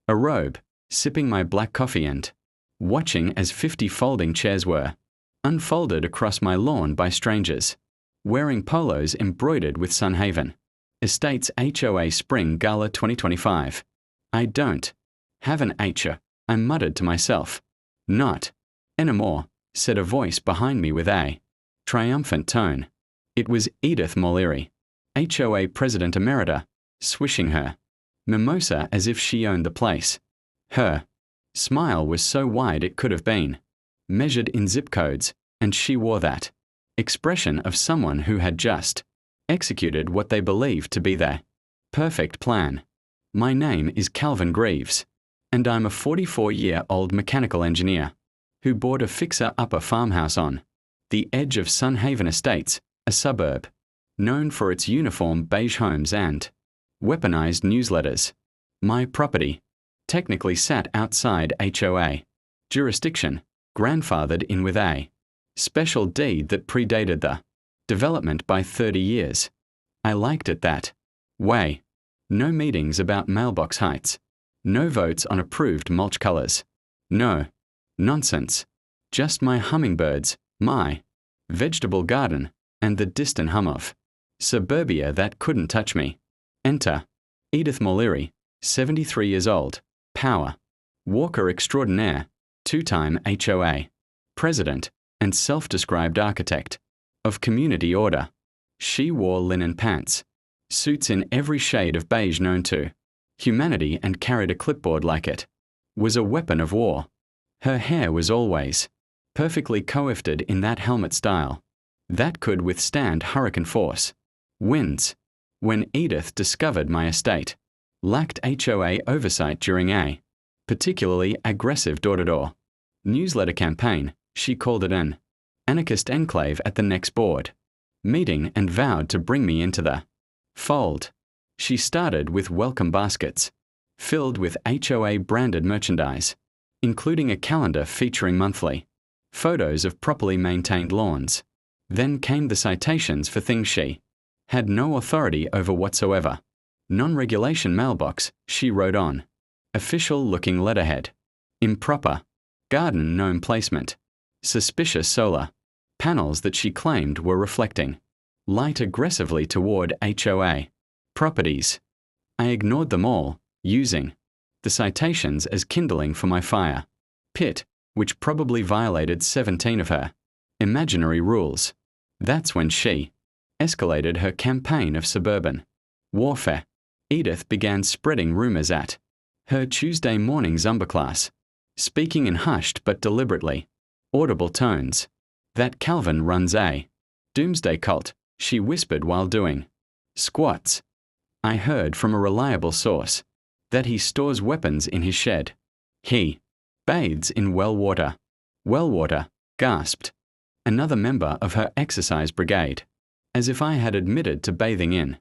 a robe, sipping my black coffee and watching as 50 folding chairs were unfolded across my lawn by strangers, wearing polos embroidered with Sunhaven. Estates HOA Spring Gala 2025. I don't have an HOA, I muttered to myself. Not anymore, said a voice behind me with a triumphant tone. It was Edith Mullery, HOA President Emerita, swishing her mimosa as if she owned the place. Her smile was so wide it could have been measured in zip codes, and she wore that expression of someone who had just executed what they believed to be their perfect plan. My name is Calvin Greaves, and I'm a 44-year-old mechanical engineer who bought a fixer-upper farmhouse on the edge of Sunhaven Estates, a suburb known for its uniform beige homes and weaponized newsletters. My property technically sat outside HOA jurisdiction, grandfathered in with a special deed that predated the development by 30 years. I liked it that way. No meetings about mailbox heights. No votes on approved mulch colors. No nonsense. Just my hummingbirds, my vegetable garden, and the distant hum of suburbia that couldn't touch me. Enter Edith Mullery, 73 years old, power walker extraordinaire, two-time HOA president, and self-described architect of community order. She wore linen pants, suits in every shade of beige known to humanity, and carried a clipboard like it was a weapon of war. Her hair was always perfectly coifted in that helmet style that could withstand hurricane force winds. When Edith discovered my estate lacked HOA oversight during a particularly aggressive door-to-door newsletter campaign, she called it an anarchist enclave at the next board meeting and vowed to bring me into the fold. She started with welcome baskets filled with HOA-branded merchandise, including a calendar featuring monthly photos of properly maintained lawns. Then came the citations for things she had no authority over whatsoever. Non-regulation mailbox, she wrote on. Official-looking letterhead. Improper garden gnome placement. Suspicious solar panels that she claimed were reflecting light aggressively toward HOA properties. I ignored them all, using the citations as kindling for my fire pit, which probably violated 17 of her imaginary rules. That's when she escalated her campaign of suburban warfare. Edith began spreading rumors at her Tuesday morning Zumba class, speaking in hushed but deliberately audible tones, that Calvin runs a doomsday cult, she whispered while doing squats. I heard from a reliable source that he stores weapons in his shed. He bathes in well water. Well water, gasped another member of her exercise brigade, as if I had admitted to bathing in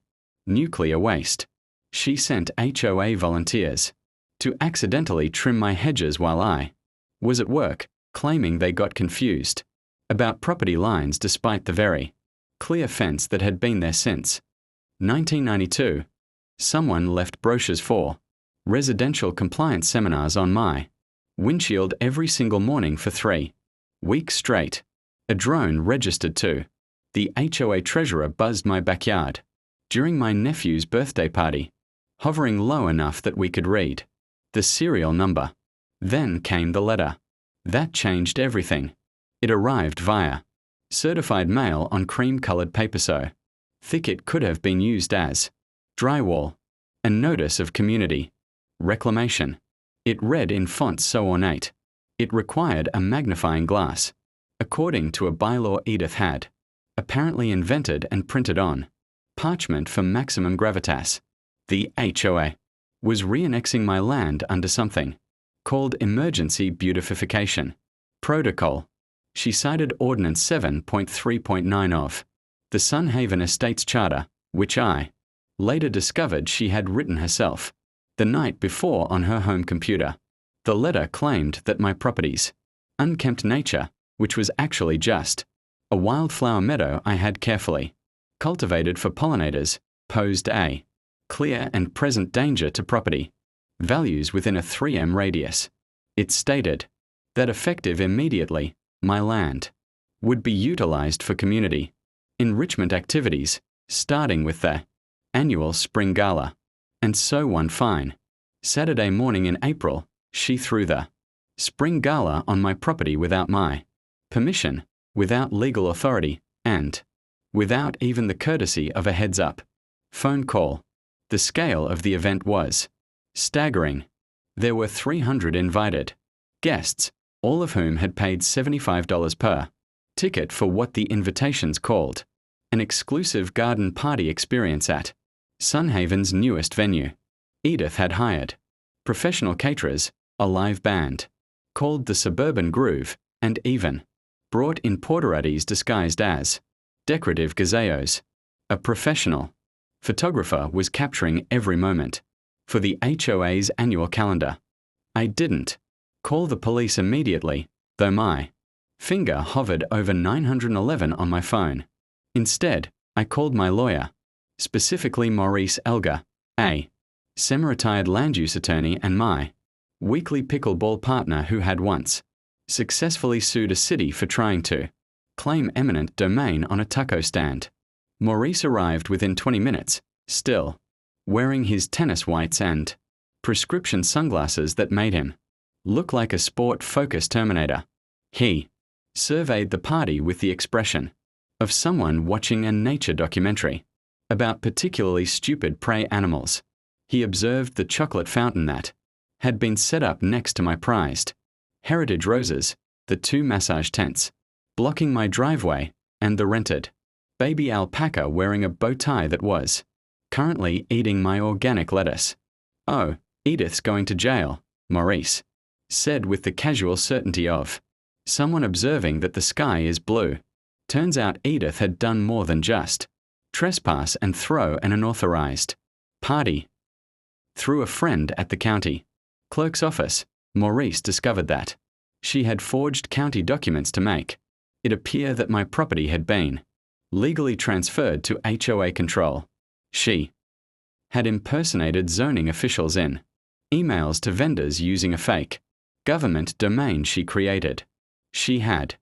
nuclear waste. She sent HOA volunteers to accidentally trim my hedges while I was at work, claiming they got confused about property lines despite the very clear fence that had been there since 1992. Someone left brochures for residential compliance seminars on my windshield every single morning for 3 weeks straight. A drone registered to the HOA treasurer buzzed my backyard during my nephew's birthday party, hovering low enough that we could read the serial number. Then came the letter. That changed everything. It arrived via certified mail on cream-colored paper so thick it could have been used as drywall. A notice of community reclamation. It read in font so ornate it required a magnifying glass, according to a bylaw Edith had apparently invented and printed on parchment for maximum gravitas. The HOA was re-annexing my land under something called Emergency Beautification Protocol. She cited Ordinance 7.3.9 of the Sunhaven Estates Charter, which I later discovered she had written herself the night before on her home computer. The letter claimed that my property's unkempt nature, which was actually just a wildflower meadow I had carefully cultivated for pollinators, posed a clear and present danger to property. values within a 3M radius. It stated that effective immediately, my land would be utilized for community enrichment activities, starting with the annual Spring Gala. And so one fine Saturday morning in April, she threw the Spring Gala on my property without my permission, without legal authority, and without even the courtesy of a heads-up phone call. The scale of the event was staggering. There were 300 invited guests, all of whom had paid $75 per ticket for what the invitations called an exclusive garden party experience at Sunhaven's newest venue. Edith had hired professional caterers, a live band called the Suburban Groove, and even brought in porterattis disguised as decorative gazebos. A professional photographer was capturing every moment for the HOA's annual calendar. I didn't call the police immediately, though my finger hovered over 911 on my phone. Instead, I called my lawyer, specifically Maurice Elgar, a semi-retired land use attorney and my weekly pickleball partner who had once successfully sued a city for trying to claim eminent domain on a taco stand. Maurice arrived within 20 minutes, still wearing his tennis whites and prescription sunglasses that made him look like a sport-focused Terminator. He surveyed the party with the expression of someone watching a nature documentary about particularly stupid prey animals. He observed the chocolate fountain that had been set up next to my prized heritage roses, the 2 massage tents blocking my driveway, and the rented baby alpaca wearing a bow tie that was currently eating my organic lettuce. "Oh, Edith's going to jail," Maurice said with the casual certainty of someone observing that the sky is blue. Turns out Edith had done more than just trespass and throw an unauthorized party. Through a friend at the county clerk's office, Maurice discovered that she had forged county documents to make it appear that my property had been legally transferred to HOA control. She had impersonated zoning officials in emails to vendors using a fake government domain she created. She had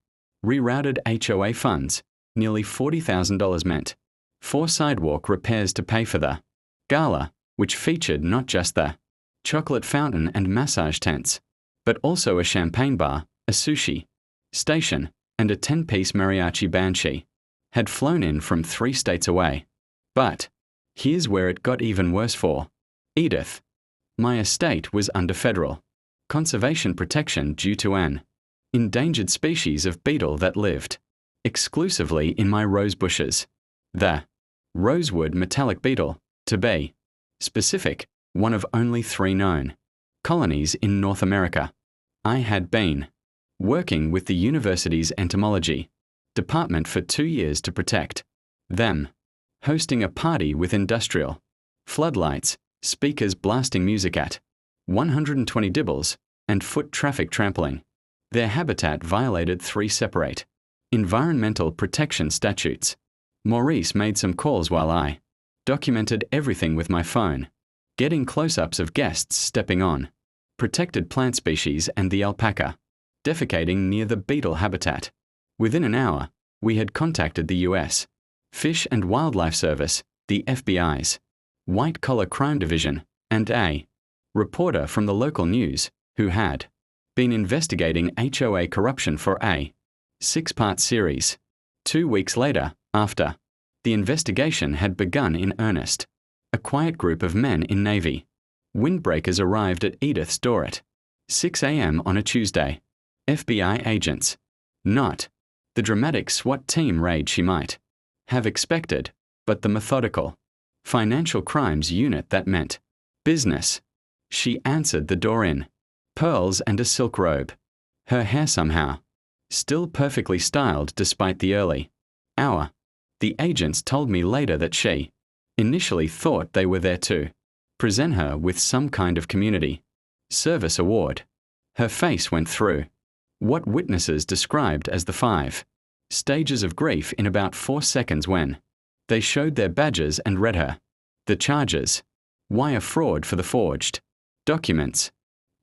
rerouted HOA funds, nearly $40,000 meant for sidewalk repairs to pay for the gala, which featured not just the chocolate fountain and massage tents, but also a champagne bar, a sushi station, and a 10-piece mariachi band. She had flown in from 3 states away. But here's where it got even worse for Edith. My estate was under federal conservation protection due to an endangered species of beetle that lived exclusively in my rose bushes. The rosewood metallic beetle, to be specific, one of only 3 known colonies in North America. I had been working with the university's entomology department for 2 years to protect them, hosting a party with industrial floodlights, speakers blasting music at 120 dBs, and foot traffic trampling. Their habitat violated 3 separate environmental protection statutes. Maurice made some calls while I documented everything with my phone, getting close-ups of guests stepping on protected plant species and the alpaca defecating near the beetle habitat. Within an hour, we had contacted the U.S. Fish and Wildlife Service, the FBI's White-Collar Crime Division, and a reporter from the local news who had been investigating HOA corruption for a 6-part series. 2 weeks later, after the investigation had begun in earnest, a quiet group of men in navy windbreakers arrived at Edith's door at 6 a.m. on a Tuesday. FBI agents. Not the dramatic SWAT team raid she might have expected, but the methodical financial crimes unit that meant business. She answered the door in pearls and a silk robe, her hair somehow still perfectly styled despite the early hour. The agents told me later that she initially thought they were there to present her with some kind of community service award. Her face went through what witnesses described as the 5 stages of grief in about 4 seconds when they showed their badges and read her the charges. Wire fraud for the forged Documents.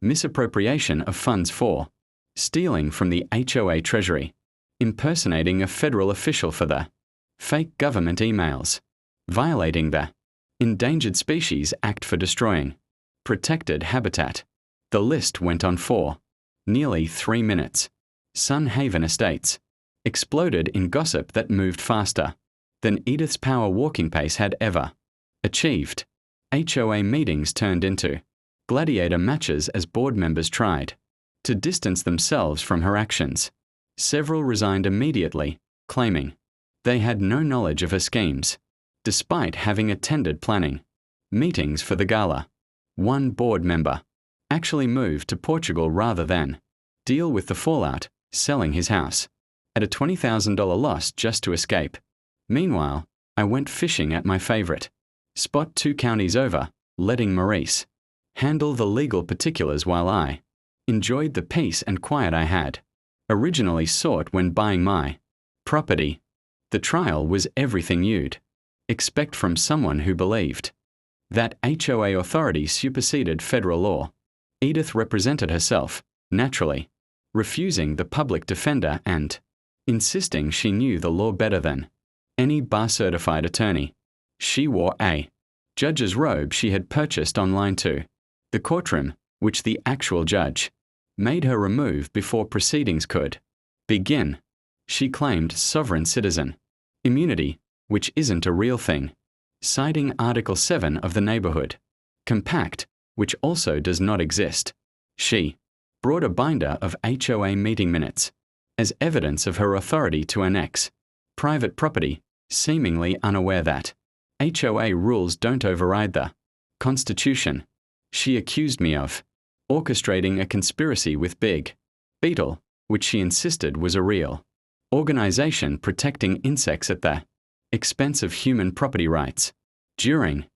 Misappropriation of funds for stealing from the HOA treasury, impersonating a federal official for the fake government emails, violating the Endangered Species Act for destroying protected habitat. The list went on for nearly 3 minutes. Sun Haven Estates exploded in gossip that moved faster than Edith's power walking pace had ever achieved. HOA meetings turned into gladiator matches as board members tried to distance themselves from her actions. Several resigned immediately, claiming they had no knowledge of her schemes, despite having attended planning meetings for the gala. One board member actually moved to Portugal rather than deal with the fallout, selling his house at a $20,000 loss just to escape. Meanwhile, I went fishing at my favorite spot 2 counties over, letting Maurice handle the legal particulars while I enjoyed the peace and quiet I had originally sought when buying my property. The trial was everything you'd expect from someone who believed that HOA authority superseded federal law. Edith represented herself, naturally, refusing the public defender and insisting she knew the law better than any bar-certified attorney. She wore a judge's robe she had purchased online to the courtroom, which the actual judge made her remove before proceedings could begin. She claimed sovereign citizen immunity, which isn't a real thing, citing Article 7 of the Neighborhood Compact, which also does not exist. She brought a binder of HOA meeting minutes as evidence of her authority to annex private property, seemingly unaware that HOA rules don't override the Constitution. She accused me of orchestrating a conspiracy with Big Beetle, which she insisted was a real organization protecting insects at the expense of human property rights. During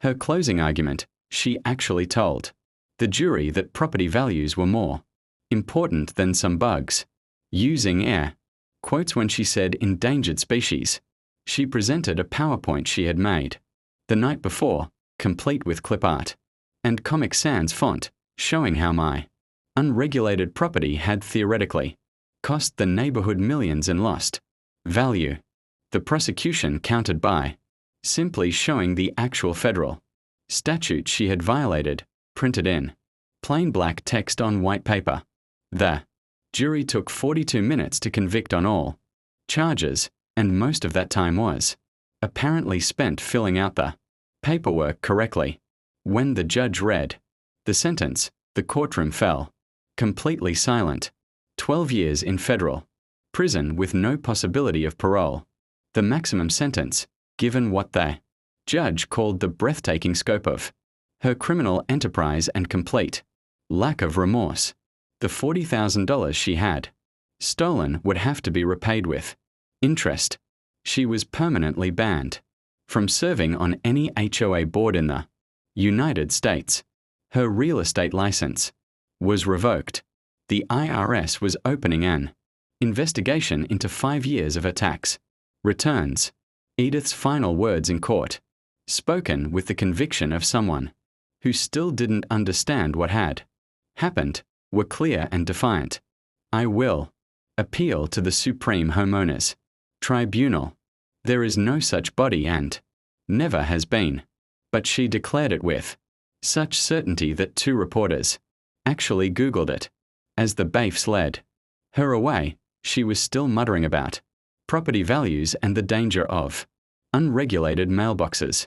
her closing argument, she actually told the jury that property values were more important than some bugs. Using air quotes when she said endangered species, she presented a PowerPoint she had made the night before, complete with clip art and Comic Sans font, showing how my unregulated property had theoretically cost the neighborhood millions in lost value. The prosecution countered by simply showing the actual federal statute she had violated, printed in plain black text on white paper. The jury took 42 minutes to convict on all charges, and most of that time was apparently spent filling out the paperwork correctly. When the judge read the sentence, the courtroom fell completely silent. 12 years in federal prison with no possibility of parole. The maximum sentence, given what the judge called the breathtaking scope of her criminal enterprise and complete lack of remorse. The $40,000 she had stolen would have to be repaid with interest. She was permanently banned from serving on any HOA board in the United States. Her real estate license was revoked. The IRS was opening an investigation into 5 years of her tax returns. Edith's final words in court, spoken with the conviction of someone who still didn't understand what had happened, were clear and defiant. I will appeal to the Supreme Homeowners Tribunal. There is no such body and never has been. But she declared it with such certainty that 2 reporters actually Googled it. As the baifs led her away, she was still muttering about property values and the danger of unregulated mailboxes.